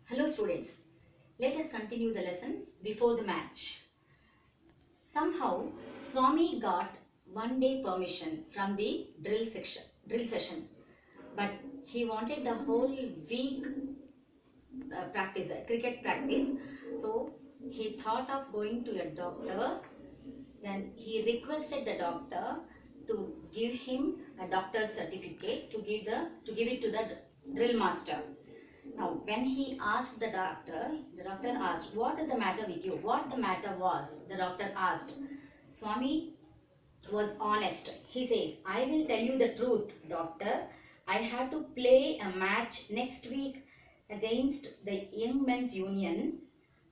Hello students, let us continue the lesson before the match. Somehow Swami got 1 day permission from the drill session, but he wanted the whole week practice, cricket practice. So he thought of going to a doctor. Then he requested the doctor to give him a doctor's certificate to give it to the drill master. Now, when he asked the doctor asked, "What is the matter with you?" What the matter was, the doctor asked. Swami was honest. He says, "I will tell you the truth, doctor. I have to play a match next week against the Young Men's Union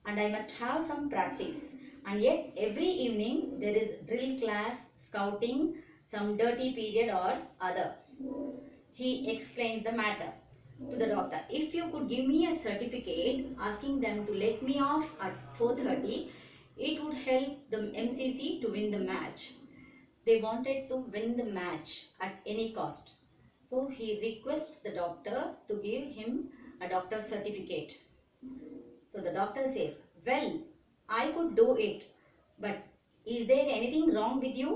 and I must have some practice. And yet, every evening there is drill class, scouting, some dirty period or other." He explains the matter to the doctor. "If you could give me a certificate asking them to let me off at 4:30, it would help the MCC to win the match." They wanted to win the match at any cost. So he requests the doctor to give him a doctor's certificate. So the doctor says, "Well, I could do it, but is there anything wrong with you?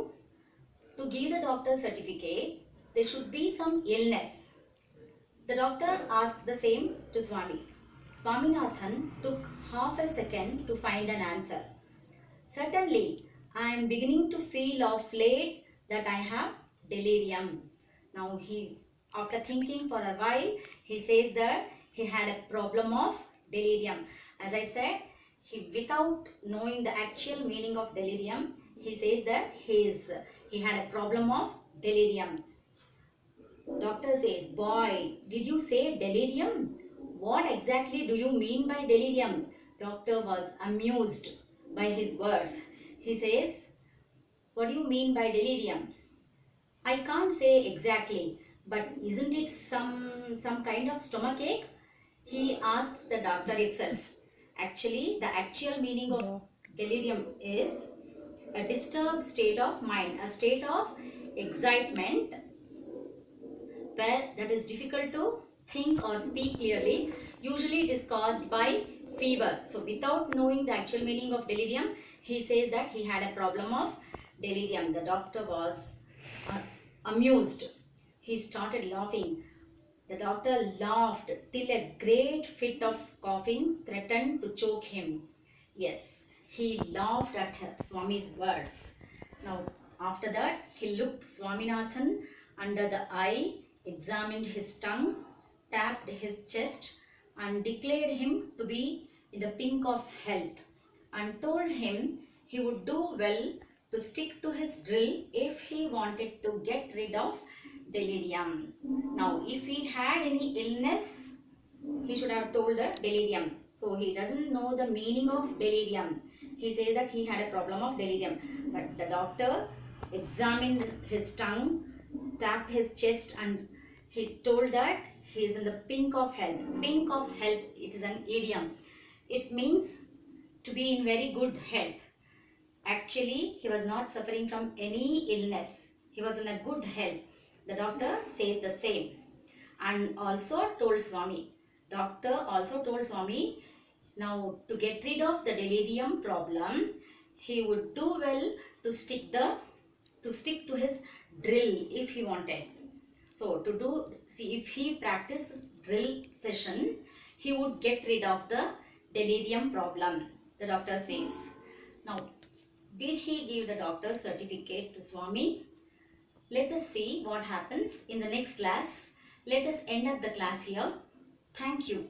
To give the doctor's certificate, there should be some illness." The doctor asked the same to Swami. Swaminathan took half a second to find an answer. "Certainly, I am beginning to feel of late that I have delirium." Now after thinking for a while, he says that he had a problem of delirium. As I said, without knowing the actual meaning of delirium, he says that he had a problem of delirium. Doctor says, "Boy, did you say delirium? What exactly do you mean by delirium?" Doctor was amused by his words. He says, "What do you mean by delirium?" "I can't say exactly, but isn't it some kind of stomachache?" He asks the doctor itself. Actually, the actual meaning of delirium is a disturbed state of mind, a state of excitement where that is difficult to think or speak clearly. Usually it is caused by fever. So without knowing the actual meaning of delirium, he says that he had a problem of delirium. The doctor was amused. He started laughing. The doctor laughed till a great fit of coughing threatened to choke him. Yes, he laughed at Swami's words. Now, after that, he looked Swaminathan under the eye, examined his tongue, tapped his chest, and declared him to be in the pink of health, and told him he would do well to stick to his drill if he wanted to get rid of delirium. Now, if he had any illness, he should have told the delirium. So, he doesn't know the meaning of delirium. He says that he had a problem of delirium. But the doctor examined his tongue, tapped his chest, and he told that he is in the pink of health. Pink of health, it is an idiom. It means to be in very good health. Actually, he was not suffering from any illness. He was in a good health. The doctor says the same and also told Swami. Doctor also told Swami, now to get rid of the delirium problem, he would do well to stick to his drill if he wanted. So if he practiced drill session, he would get rid of the delirium problem, the doctor says. Now, did he give the doctor's certificate to Swami? Let us see what happens in the next class. Let us end up the class here. Thank you.